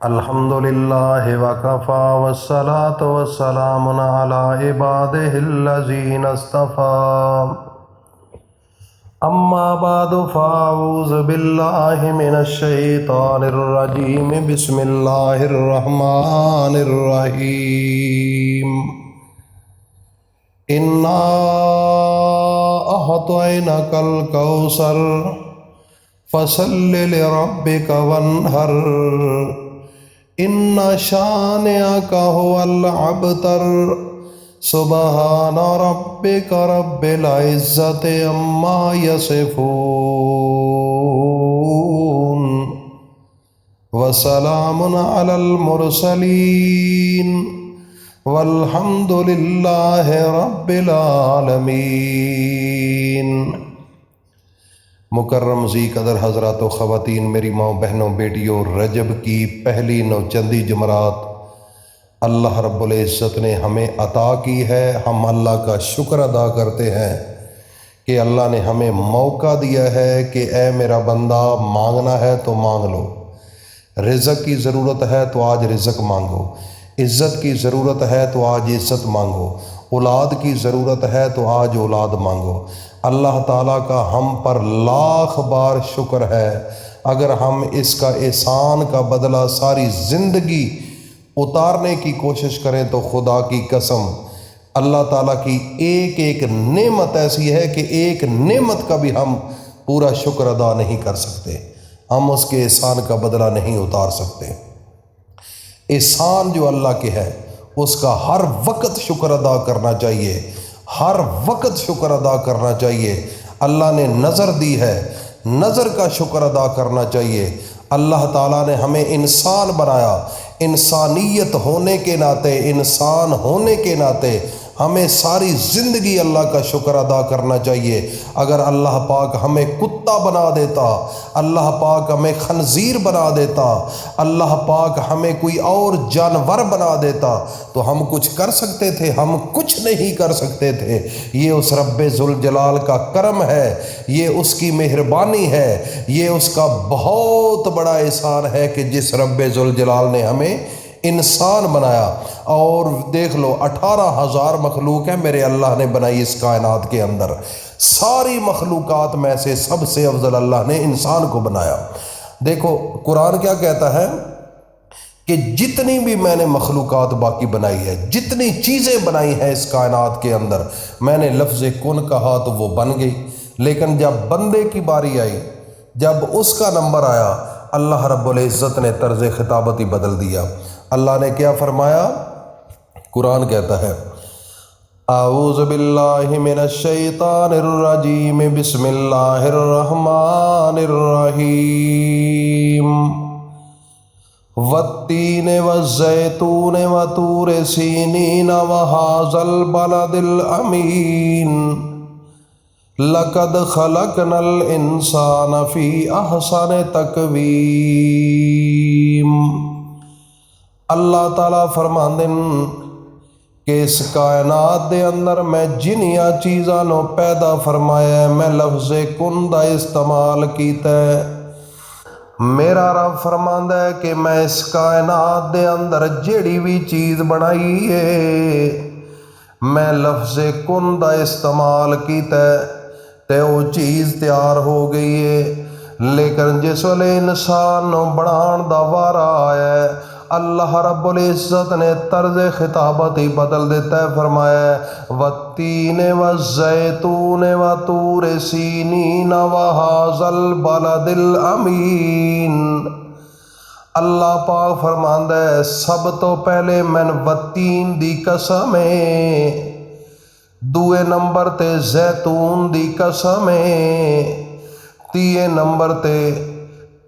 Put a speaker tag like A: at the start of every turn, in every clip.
A: الحمد للہ وکفا والصلاة والسلام علی عباده الذین اصطفى اما بعد فاعوذ باللہ من الشیطان الرجیم بسم اللہ الرحمن الرحیم انا اعطیناک الکوثر فصل لربک وانحر ان شانئک هو الابتر سبحان ربک رب العزت عما یصفون وسلام علی المرسلین والحمد للہ رب العالمین۔ مکرم ذی قدر حضرات و خواتین، میری ماں بہنوں بیٹیوں، رجب کی پہلی نوچندی جمعرات اللہ رب العزت نے ہمیں عطا کی ہے۔ ہم اللہ کا شکر ادا کرتے ہیں کہ اللہ نے ہمیں موقع دیا ہے کہ اے میرا بندہ، مانگنا ہے تو مانگ لو، رزق کی ضرورت ہے تو آج رزق مانگو، عزت کی ضرورت ہے تو آج عزت مانگو، اولاد کی ضرورت ہے تو آج اولاد مانگو۔ اللہ تعالیٰ کا ہم پر لاکھ بار شکر ہے۔ اگر ہم اس کا احسان کا بدلہ ساری زندگی اتارنے کی کوشش کریں تو خدا کی قسم اللہ تعالیٰ کی ایک ایک نعمت ایسی ہے کہ ایک نعمت کا بھی ہم پورا شکر ادا نہیں کر سکتے، ہم اس کے احسان کا بدلہ نہیں اتار سکتے۔ احسان جو اللہ کے ہے اس کا ہر وقت شکر ادا کرنا چاہیے، ہر وقت شکر ادا کرنا چاہیے۔ اللہ نے نظر دی ہے، نظر کا شکر ادا کرنا چاہیے۔ اللہ تعالیٰ نے ہمیں انسان بنایا، انسانیت ہونے کے ناطے، انسان ہونے کے ناطے ہمیں ساری زندگی اللہ کا شکر ادا کرنا چاہیے۔ اگر اللہ پاک ہمیں کتا بنا دیتا، اللہ پاک ہمیں خنزیر بنا دیتا، اللہ پاک ہمیں کوئی اور جانور بنا دیتا تو ہم کچھ کر سکتے تھے؟ ہم کچھ نہیں کر سکتے تھے۔ یہ اس رب ذوالجلال کا کرم ہے، یہ اس کی مہربانی ہے، یہ اس کا بہت بڑا احسان ہے کہ جس رب ذوالجلال نے ہمیں انسان بنایا۔ اور دیکھ لو 18,000 مخلوق ہیں میرے اللہ نے بنائی اس کائنات کے اندر، ساری مخلوقات میں سے سب سے افضل اللہ نے انسان کو بنایا۔ دیکھو قرآن کیا کہتا ہے کہ جتنی بھی میں نے مخلوقات باقی بنائی ہے، جتنی چیزیں بنائی ہیں اس کائنات کے اندر، میں نے لفظ کن کہا تو وہ بن گئی، لیکن جب بندے کی باری آئی، جب اس کا نمبر آیا، اللہ رب العزت نے طرز خطابت ہی بدل دیا۔ اللہ نے کیا فرمایا؟ قرآن کہتا ہے اعوذ باللہ من الشیطان الرجیم بسم اللہ الرحمن الرحیم والتین والزیتون وطور سینین وہذا البلد الامین لقد خلقنا الانسان فی احسن تقویم۔ اللہ تعالیٰ فرماندن کہ اس کائنات دے اندر میں جنیاں چیزاں نو پیدا فرمایا ہے، میں لفظ کن دا استعمال کیتا ہے۔ میرا رب فرماندا ہے کہ میں اس کائنات دے اندر جیڑی بھی چیز بنائی ہے میں لفظ کن دا استعمال کیتا ہے تے وہ چیز تیار ہو گئی ہے۔ لیکن جس ویلے انسان نو بنان دا وارا آیا ہے، اللہ رب العزت نے طرز خطابت ہی بدل دیتا ہے، فرمایا ہے والتین والزیتون وطور سینین وہذا البلد الامین۔ اللہ پاک فرماندا ہے سب تو پہلے میں والتین دی قسم ہے، دوے نمبر تے زیتون دی قسم ہے، تیے نمبر تے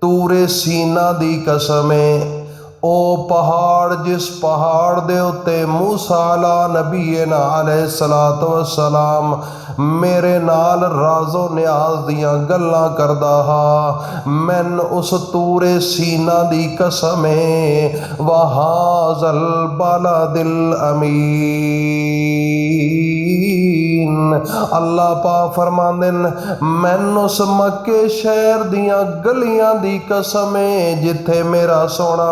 A: طور سینا دی قسم ہے۔ او پہاڑ جس پہاڑ دے اتے موسیٰ علیہ نبینا علیہ السلام میرے نال راز و نیاز دیاں گلاں کردا ہا، میں اس طور سینا دی قسم ہے وہذا البلد الامین۔ اللہ پاک فرماندے مینوں اس مکے شہر دیاں گلیاں دی قسم ہے جتھے میرا سونا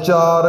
A: 4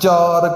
A: 4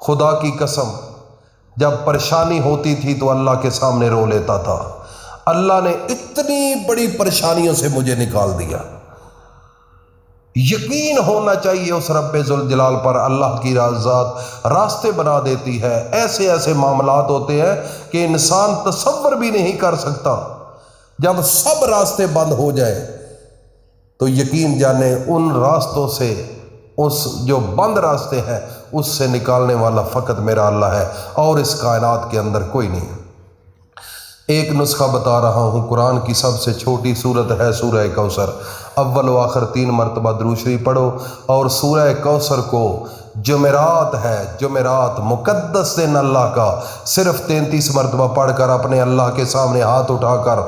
A: خدا کی قسم جب پریشانی ہوتی تھی تو اللہ کے سامنے رو لیتا تھا، اللہ نے اتنی بڑی پریشانیوں سے مجھے نکال دیا۔ یقین ہونا چاہیے اس رب ذوالجلال پر، اللہ کی ذات راستے بنا دیتی ہے۔ ایسے ایسے معاملات ہوتے ہیں کہ انسان تصور بھی نہیں کر سکتا۔ جب سب راستے بند ہو جائے تو یقین جانے ان راستوں سے، اس جو بند راستے ہیں اس سے نکالنے والا فقط میرا اللہ ہے، اور اس کائنات کے اندر کوئی نہیں۔ ایک نسخہ بتا رہا ہوں، قرآن کی سب سے چھوٹی صورت ہے سورہ کوثر۔ اول و آخر 3 مرتبہ درود شریف پڑھو، اور سورہ کوثر کو جمعرات ہے، جمعرات مقدس دن اللہ کا، صرف 33 مرتبہ پڑھ کر اپنے اللہ کے سامنے ہاتھ اٹھا کر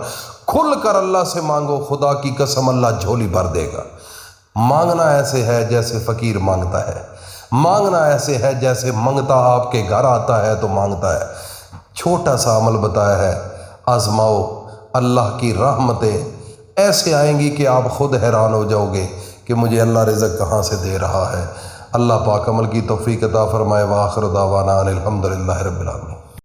A: کھل کر اللہ سے مانگو، خدا کی قسم اللہ جھولی بھر دے گا۔ مانگنا ایسے ہے جیسے فقیر مانگتا ہے، مانگنا ایسے ہے جیسے منگتا آپ کے گھر آتا ہے تو مانگتا ہے۔ چھوٹا سا عمل بتایا ہے، آزماؤ، اللہ کی رحمتیں ایسے آئیں گی کہ آپ خود حیران ہو جاؤ گے کہ مجھے اللہ رزق کہاں سے دے رہا ہے۔ اللہ پاک عمل کی توفیق عطا فرمائے۔ وآخر دعوانا ان الحمدللہ رب العالمین۔